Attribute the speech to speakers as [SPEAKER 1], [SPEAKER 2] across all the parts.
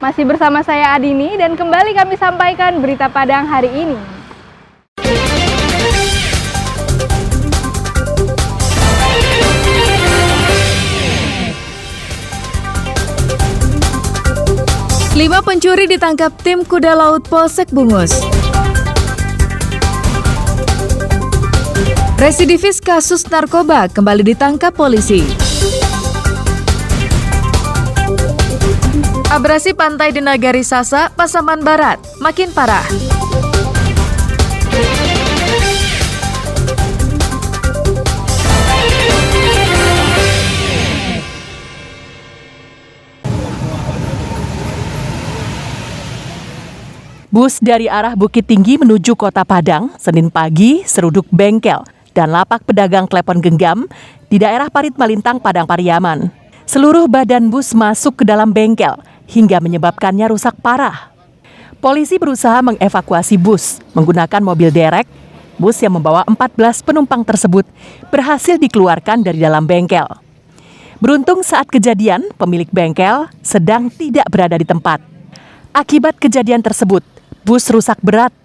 [SPEAKER 1] Masih bersama saya Adini dan kembali kami sampaikan berita Padang hari ini.
[SPEAKER 2] Lima pencuri ditangkap tim kuda laut Polsek Bungus. Residivis kasus narkoba kembali ditangkap polisi. Abrasi pantai di Nagari Sasa, Pasaman Barat, makin parah.
[SPEAKER 3] Bus dari arah Bukit Tinggi menuju Kota Padang, Senin pagi, seruduk bengkel dan lapak pedagang telepon genggam di daerah Parit Malintang, Padang Pariaman. Seluruh badan bus masuk ke dalam bengkel hingga menyebabkannya rusak parah. Polisi berusaha mengevakuasi bus menggunakan mobil derek. Bus yang membawa 14 penumpang tersebut berhasil dikeluarkan dari dalam bengkel. Beruntung saat kejadian, pemilik bengkel sedang tidak berada di tempat. Akibat kejadian tersebut, bus rusak berat,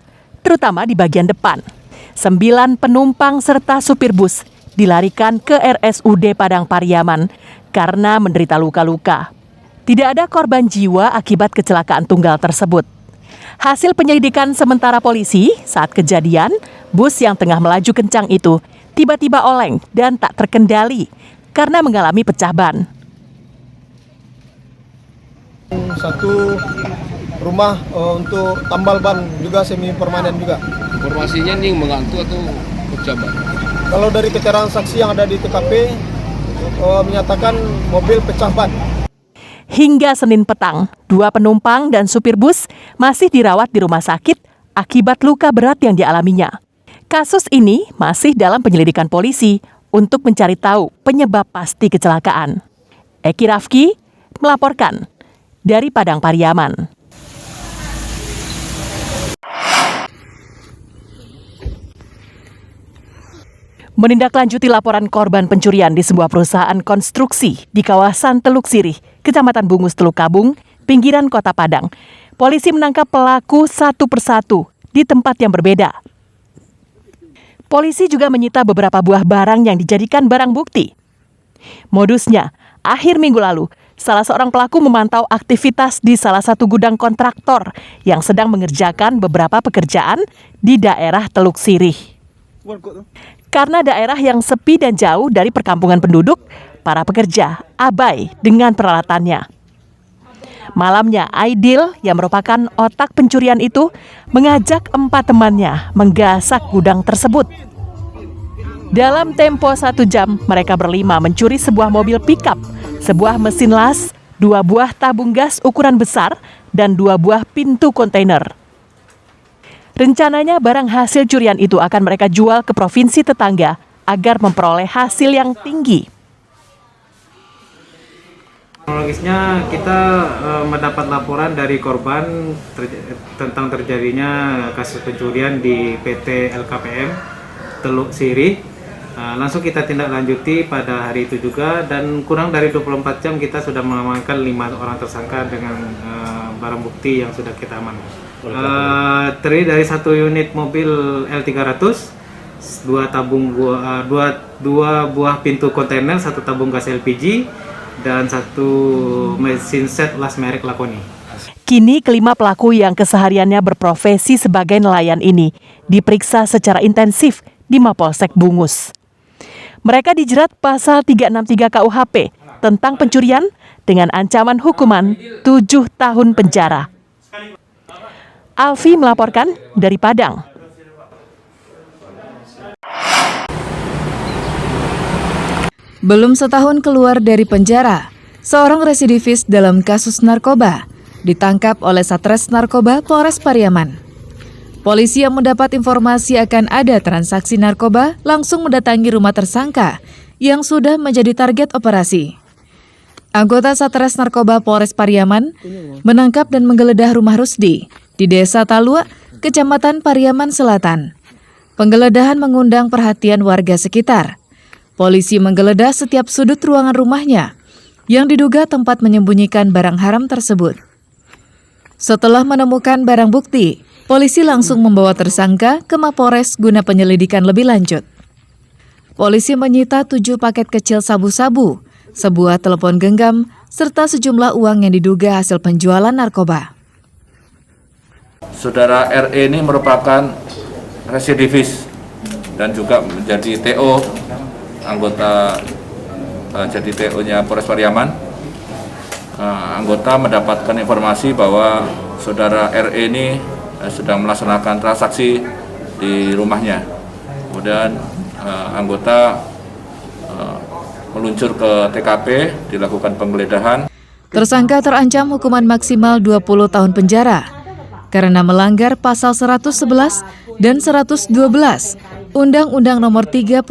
[SPEAKER 3] terutama di bagian depan. 9 penumpang serta supir bus dilarikan ke RSUD Padang Pariaman karena menderita luka-luka. Tidak ada korban jiwa akibat kecelakaan tunggal tersebut. Hasil penyelidikan sementara polisi, saat kejadian, bus yang tengah melaju kencang itu tiba-tiba oleng dan tak terkendali karena mengalami pecah ban.
[SPEAKER 4] Satu rumah untuk tambal ban juga semi permanen juga.
[SPEAKER 5] Informasinya nih mengantuk atau pecah ban?
[SPEAKER 4] Kalau dari keterangan saksi yang ada di TKP menyatakan mobil pecah ban.
[SPEAKER 3] Hingga Senin petang, 2 penumpang dan supir bus masih dirawat di rumah sakit akibat luka berat yang dialaminya. Kasus ini masih dalam penyelidikan polisi untuk mencari tahu penyebab pasti kecelakaan. Eki Rafki melaporkan dari Padang Pariaman. Menindaklanjuti laporan korban pencurian di sebuah perusahaan konstruksi di kawasan Teluk Sirih, Kecamatan Bungus, Teluk Kabung, pinggiran Kota Padang. Polisi menangkap pelaku satu persatu di tempat yang berbeda. Polisi juga menyita beberapa buah barang yang dijadikan barang bukti. Modusnya, akhir minggu lalu, salah seorang pelaku memantau aktivitas di salah satu gudang kontraktor yang sedang mengerjakan beberapa pekerjaan di daerah Teluk Sirih. Karena daerah yang sepi dan jauh dari perkampungan penduduk, para pekerja abai dengan peralatannya. Malamnya, Aidil yang merupakan otak pencurian itu mengajak 4 temannya menggasak gudang tersebut. Dalam tempo 1 jam, mereka berlima mencuri sebuah mobil pickup, sebuah mesin las, 2 buah tabung gas ukuran besar, dan 2 buah pintu kontainer. Rencananya barang hasil curian itu akan mereka jual ke provinsi tetangga agar memperoleh hasil yang tinggi.
[SPEAKER 6] Kronologisnya kita mendapat laporan dari korban tentang terjadinya kasus pencurian di PT LKPM Teluk Sirih. Langsung kita tindak lanjuti pada hari itu juga dan kurang dari 24 jam kita sudah mengamankan 5 orang tersangka dengan barang bukti yang sudah kita amankan. Terdiri dari 1 unit mobil L300, 2 buah pintu kontainer, 1 tabung gas LPG, dan 1 mesin set las merek Lakoni.
[SPEAKER 3] Kini kelima pelaku yang kesehariannya berprofesi sebagai nelayan ini diperiksa secara intensif di Mapolsek Bungus. Mereka dijerat pasal 363 KUHP tentang pencurian dengan ancaman hukuman 7 tahun penjara. Alfi melaporkan dari Padang.
[SPEAKER 2] Belum setahun keluar dari penjara, seorang residivis dalam kasus narkoba ditangkap oleh Satres Narkoba Polres Pariaman. Polisi yang mendapat informasi akan ada transaksi narkoba langsung mendatangi rumah tersangka yang sudah menjadi target operasi. Anggota Satres Narkoba Polres Pariaman menangkap dan menggeledah rumah Rusdi di Desa Talua, Kecamatan Pariaman Selatan. Penggeledahan mengundang perhatian warga sekitar. Polisi menggeledah setiap sudut ruangan rumahnya yang diduga tempat menyembunyikan barang haram tersebut. Setelah menemukan barang bukti, polisi langsung membawa tersangka ke Mapores guna penyelidikan lebih lanjut. Polisi menyita 7 paket kecil sabu-sabu, sebuah telepon genggam, serta sejumlah uang yang diduga hasil penjualan narkoba.
[SPEAKER 7] Saudara RE ini merupakan residivis dan juga menjadi TO, anggota jadi TO-nya Polres Pariaman. Anggota mendapatkan informasi bahwa saudara RE ini sedang melaksanakan transaksi di rumahnya. Kemudian anggota meluncur ke TKP, dilakukan penggeledahan.
[SPEAKER 2] Tersangka terancam hukuman maksimal 20 tahun penjara karena melanggar pasal 111 dan 112 Undang-Undang Nomor 35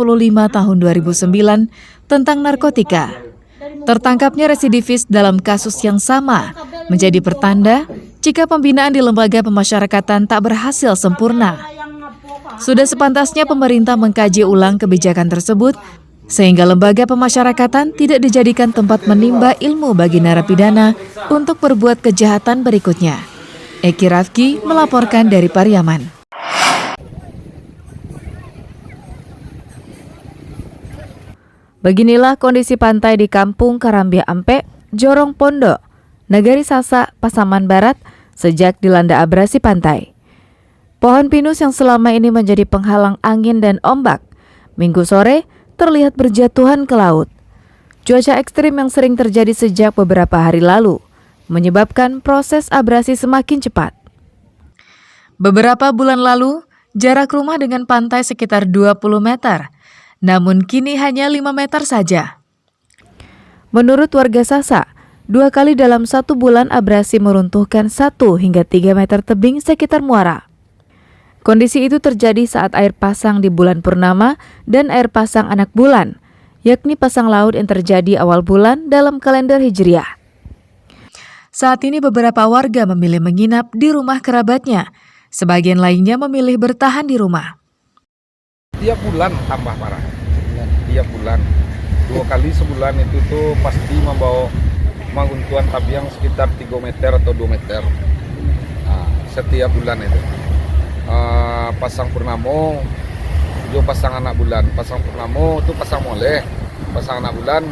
[SPEAKER 2] Tahun 2009 tentang narkotika. Tertangkapnya residivis dalam kasus yang sama menjadi pertanda jika pembinaan di lembaga pemasyarakatan tak berhasil sempurna. Sudah sepantasnya pemerintah mengkaji ulang kebijakan tersebut sehingga lembaga pemasyarakatan tidak dijadikan tempat menimba ilmu bagi narapidana untuk berbuat kejahatan berikutnya. Eki Rafki melaporkan dari Pariaman. Beginilah kondisi pantai di Kampung Karambia Ampe, Jorong Pondok, Negari Sasak, Pasaman Barat sejak dilanda abrasi pantai. Pohon pinus yang selama ini menjadi penghalang angin dan ombak, Minggu sore terlihat berjatuhan ke laut. Cuaca ekstrim yang sering terjadi sejak beberapa hari lalu menyebabkan proses abrasi semakin cepat. Beberapa bulan lalu, jarak rumah dengan pantai sekitar 20 meter, namun kini hanya 5 meter saja. Menurut warga Sasak, 2 kali dalam 1 bulan abrasi meruntuhkan 1 hingga 3 meter tebing sekitar muara. Kondisi itu terjadi saat air pasang di bulan purnama dan air pasang anak bulan, yakni pasang laut yang terjadi awal bulan dalam kalender Hijriah. Saat ini beberapa warga memilih menginap di rumah kerabatnya, sebagian lainnya memilih bertahan di rumah.
[SPEAKER 8] Tiap bulan tambah parah, tiap bulan 2 kali sebulan itu tuh pasti membawa guntuan tabiang sekitar 3 meter atau 2 meter setiap bulan itu. Pasang purnamo juga pasang anak bulan, pasang purnamo itu pasang moleh, pasang anak bulan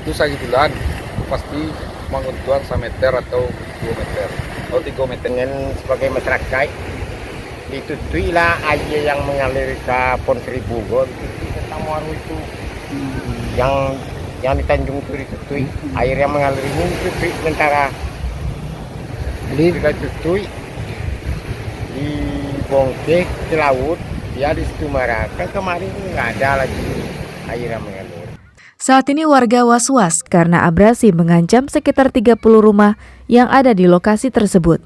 [SPEAKER 8] itu 1 bulan itu pasti guntuan 1 meter atau 2 meter atau 3 meter.
[SPEAKER 9] Dengan sebagai masyarakat ditutuilah air yang mengalir ke Pon Seribu tentang muara itu yang di Tanjung itu ditutui, air yang mengalir ini ditutui sementara kita tutui di bongkeh ke laut, dia di situ marah. Kan kemarin nggak ada lagi air yang mengalir.
[SPEAKER 2] Saat ini warga was-was karena abrasi mengancam sekitar 30 rumah yang ada di lokasi tersebut.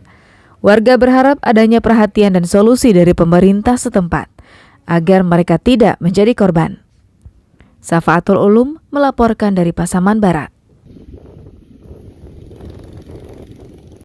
[SPEAKER 2] Warga berharap adanya perhatian dan solusi dari pemerintah setempat agar mereka tidak menjadi korban. Safaatul Ulum melaporkan dari Pasaman Barat.